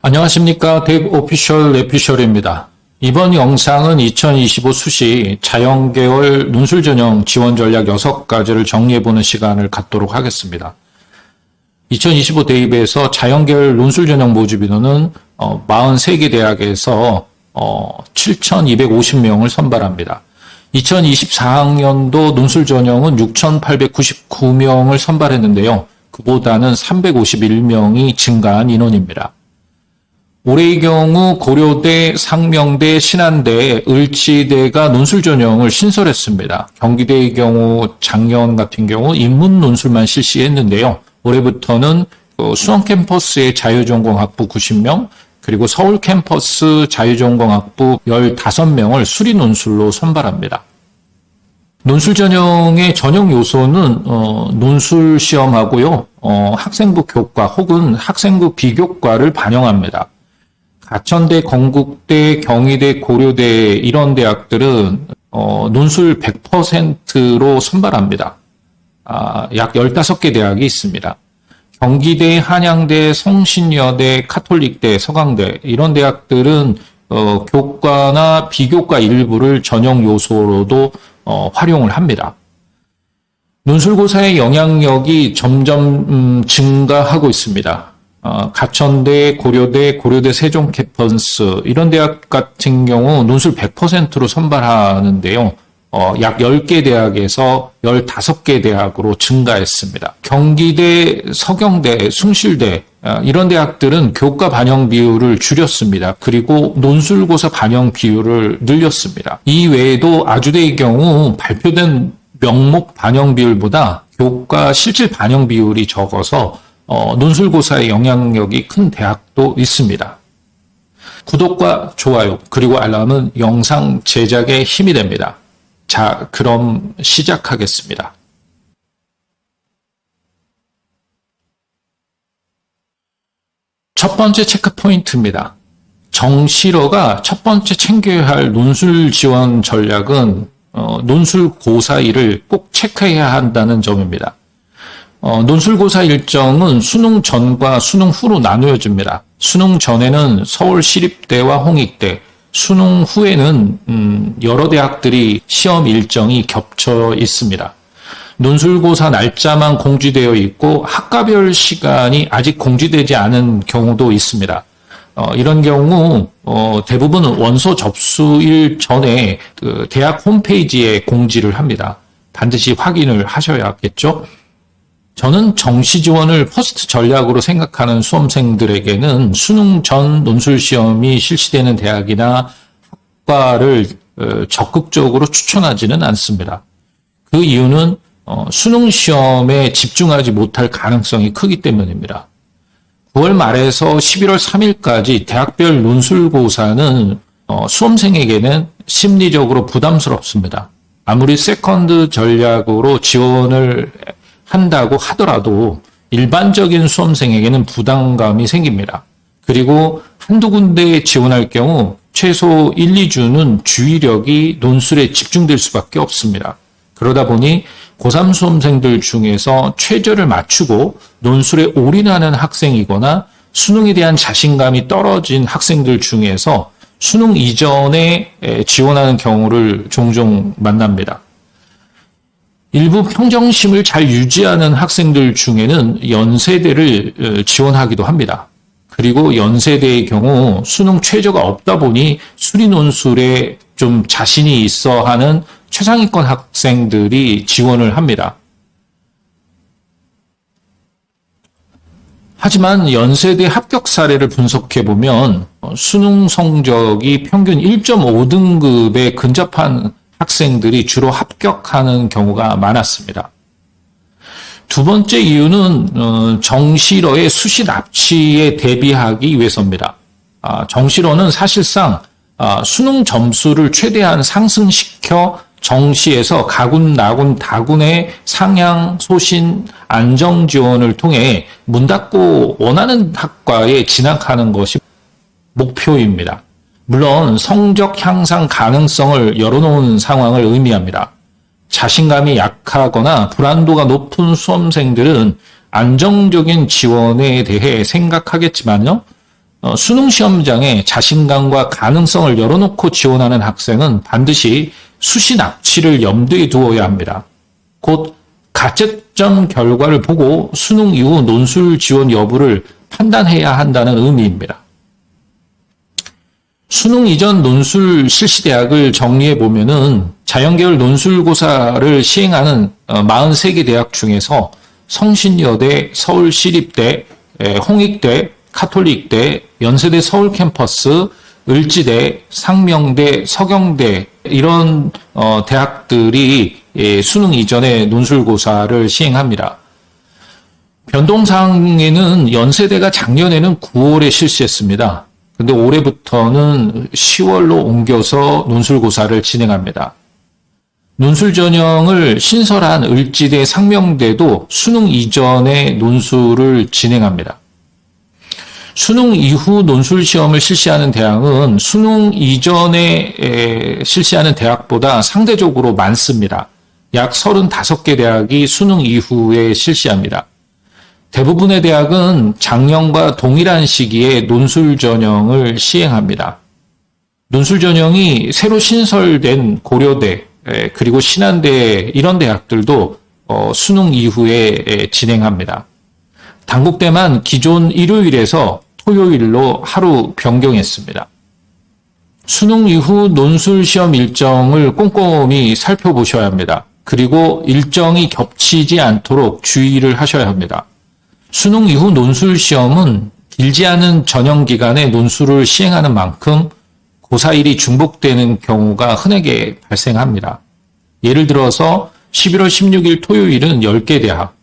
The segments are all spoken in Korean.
안녕하십니까. 덱 오피셜 레피셜입니다. 이번 영상은 2025 수시 자연계열 논술 전형 지원 전략 6가지를 정리해보는 시간을 갖도록 하겠습니다. 2025 대입에서 자연계열 논술 전형 모집 인원은 43개 대학에서 7,250명을 선발합니다. 2024학년도 논술 전형은 6,899명을 선발했는데요. 그보다는 351명이 증가한 인원입니다. 올해의 경우 고려대, 상명대, 신한대, 을지대가 논술 전형을 신설했습니다. 경기대의 경우 작년 같은 경우 인문 논술만 실시했는데요. 올해부터는 수원 캠퍼스의 자유전공학부 90명, 그리고 서울 캠퍼스 자유전공학부 15명을 수리 논술로 선발합니다. 논술 전형의 전형 요소는 논술 시험하고요, 학생부 교과 혹은 학생부 비교과를 반영합니다. 가천대, 건국대, 경희대, 고려대 이런 대학들은 논술 100%로 선발합니다. 약 15개 대학이 있습니다. 경기대, 한양대, 성신여대, 카톨릭대, 서강대 이런 대학들은 교과나 비교과 일부를 전형 요소로도 활용을 합니다. 논술고사의 영향력이 점점 증가하고 있습니다. 가천대, 고려대, 고려대 세종 캠퍼스 이런 대학 같은 경우 논술 100%로 선발하는데요. 약 10개 대학에서 15개 대학으로 증가했습니다. 경기대, 서경대, 숭실대 이런 대학들은 교과 반영 비율을 줄였습니다. 그리고 논술고사 반영 비율을 늘렸습니다. 이 외에도 아주대의 경우 발표된 명목 반영 비율보다 교과 실질 반영 비율이 적어서 논술고사의 영향력이 큰 대학도 있습니다. 구독과 좋아요 그리고 알람은 영상 제작에 힘이 됩니다. 자, 그럼 시작하겠습니다. 첫 번째 체크 포인트입니다. 정시러가 첫 번째 챙겨야 할 논술 지원 전략은 논술고사일을 꼭 체크해야 한다는 점입니다. 논술고사 일정은 수능 전과 수능 후로 나누어집니다. 수능 전에는 서울시립대와 홍익대, 수능 후에는 여러 대학들이 시험 일정이 겹쳐 있습니다. 논술고사 날짜만 공지되어 있고 학과별 시간이 아직 공지되지 않은 경우도 있습니다. 이런 경우 대부분 원서 접수일 전에 그 대학 홈페이지에 공지를 합니다. 반드시 확인을 하셔야겠죠. 저는 정시 지원을 퍼스트 전략으로 생각하는 수험생들에게는 수능 전 논술 시험이 실시되는 대학이나 학과를 적극적으로 추천하지는 않습니다. 그 이유는 수능 시험에 집중하지 못할 가능성이 크기 때문입니다. 9월 말에서 11월 3일까지 대학별 논술고사는 수험생에게는 심리적으로 부담스럽습니다. 아무리 세컨드 전략으로 지원을 한다고 하더라도 일반적인 수험생에게는 부담감이 생깁니다. 그리고 한두 군데에 지원할 경우 최소 1, 2주는 주의력이 논술에 집중될 수밖에 없습니다. 그러다 보니 고3 수험생들 중에서 최저를 맞추고 논술에 올인하는 학생이거나 수능에 대한 자신감이 떨어진 학생들 중에서 수능 이전에 지원하는 경우를 종종 만납니다. 일부 평정심을 잘 유지하는 학생들 중에는 연세대를 지원하기도 합니다. 그리고 연세대의 경우 수능 최저가 없다 보니 수리 논술에 좀 자신이 있어 하는 최상위권 학생들이 지원을 합니다. 하지만 연세대 합격 사례를 분석해보면 수능 성적이 평균 1.5등급에 근접한 학생들이 주로 합격하는 경우가 많았습니다. 두 번째 이유는 정시러의 수시 납치에 대비하기 위해서입니다. 정시러는 사실상 수능 점수를 최대한 상승시켜 정시에서 가군, 나군, 다군의 상향, 소신, 안정 지원을 통해 문 닫고 원하는 학과에 진학하는 것이 목표입니다. 물론 성적 향상 가능성을 열어놓은 상황을 의미합니다. 자신감이 약하거나 불안도가 높은 수험생들은 안정적인 지원에 대해 생각하겠지만요. 수능 시험장에 자신감과 가능성을 열어놓고 지원하는 학생은 반드시 수시 납치를 염두에 두어야 합니다. 곧 가채점 결과를 보고 수능 이후 논술 지원 여부를 판단해야 한다는 의미입니다. 수능 이전 논술 실시대학을 정리해 보면은 자연계열 논술고사를 시행하는 43개 대학 중에서 성신여대, 서울시립대, 홍익대, 카톨릭대, 연세대 서울캠퍼스, 을지대, 상명대, 서경대 이런 대학들이 수능 이전에 논술고사를 시행합니다. 변동사항에는 연세대가 작년에는 9월에 실시했습니다. 근데 올해부터는 10월로 옮겨서 논술고사를 진행합니다. 논술 전형을 신설한 을지대, 상명대도 수능 이전에 논술을 진행합니다. 수능 이후 논술 시험을 실시하는 대학은 수능 이전에 실시하는 대학보다 상대적으로 많습니다. 약 35개 대학이 수능 이후에 실시합니다. 대부분의 대학은 작년과 동일한 시기에 논술 전형을 시행합니다. 논술 전형이 새로 신설된 고려대, 그리고 신한대 이런 대학들도 수능 이후에 진행합니다. 단국대만 기존 일요일에서 토요일로 하루 변경했습니다. 수능 이후 논술 시험 일정을 꼼꼼히 살펴보셔야 합니다. 그리고 일정이 겹치지 않도록 주의를 하셔야 합니다. 수능 이후 논술 시험은 길지 않은 전형 기간에 논술을 시행하는 만큼 고사일이 중복되는 경우가 흔하게 발생합니다. 예를 들어서 11월 16일 토요일은 10개 대학,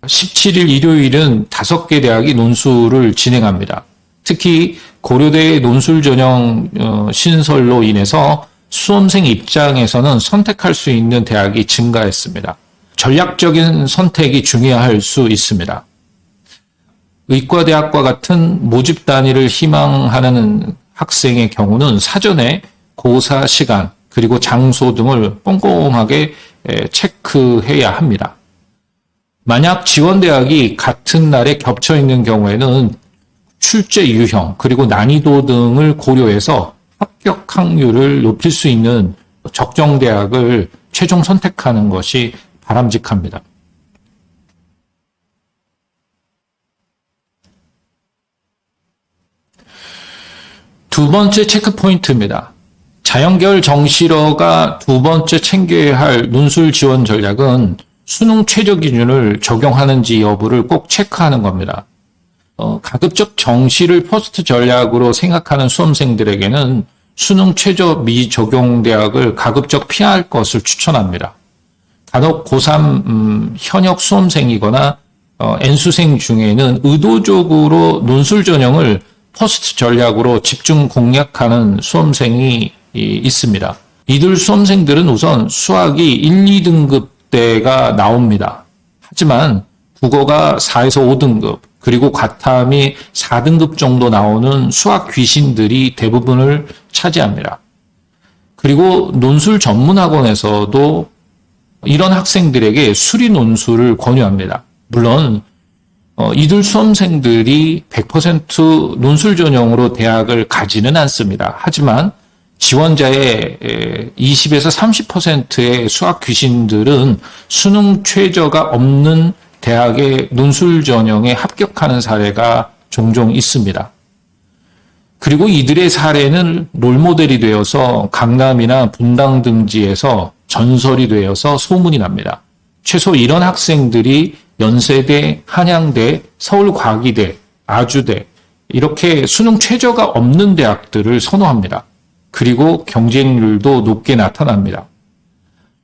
17일 일요일은 5개 대학이 논술을 진행합니다. 특히 고려대의 논술 전형 신설로 인해서 수험생 입장에서는 선택할 수 있는 대학이 증가했습니다. 전략적인 선택이 중요할 수 있습니다. 의과대학과 같은 모집 단위를 희망하는 학생의 경우는 사전에 고사 시간 그리고 장소 등을 꼼꼼하게 체크해야 합니다. 만약 지원대학이 같은 날에 겹쳐 있는 경우에는 출제 유형 그리고 난이도 등을 고려해서 합격 확률을 높일 수 있는 적정 대학을 최종 선택하는 것이 바람직합니다. 두 번째 체크포인트입니다. 자연계열 정시러가 두 번째 챙겨야 할 논술 지원 전략은 수능 최저 기준을 적용하는지 여부를 꼭 체크하는 겁니다. 가급적 정시를 퍼스트 전략으로 생각하는 수험생들에게는 수능 최저 미적용 대학을 가급적 피할 것을 추천합니다. 간혹 고3 현역 수험생이거나 N수생 중에는 의도적으로 논술 전형을 퍼스트 전략으로 집중 공략하는 수험생이 있습니다. 이들 수험생들은 우선 수학이 1, 2등급대가 나옵니다. 하지만 국어가 4에서 5등급, 그리고 과탐이 4등급 정도 나오는 수학 귀신들이 대부분을 차지합니다. 그리고 논술 전문학원에서도 이런 학생들에게 수리 논술을 권유합니다. 물론 이들 수험생들이 100% 논술 전형으로 대학을 가지는 않습니다. 하지만 지원자의 20에서 30%의 수학 귀신들은 수능 최저가 없는 대학의 논술 전형에 합격하는 사례가 종종 있습니다. 그리고 이들의 사례는 롤모델이 되어서 강남이나 분당 등지에서 전설이 되어서 소문이 납니다. 최소 이런 학생들이 연세대, 한양대, 서울과기대, 아주대 이렇게 수능 최저가 없는 대학들을 선호합니다. 그리고 경쟁률도 높게 나타납니다.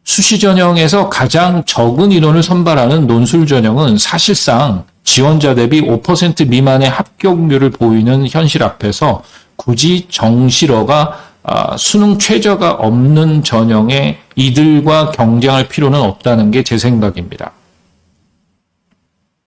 수시 전형에서 가장 적은 인원을 선발하는 논술 전형은 사실상 지원자 대비 5% 미만의 합격률을 보이는 현실 앞에서 굳이 정시러가 수능 최저가 없는 전형에 이들과 경쟁할 필요는 없다는 게 제 생각입니다.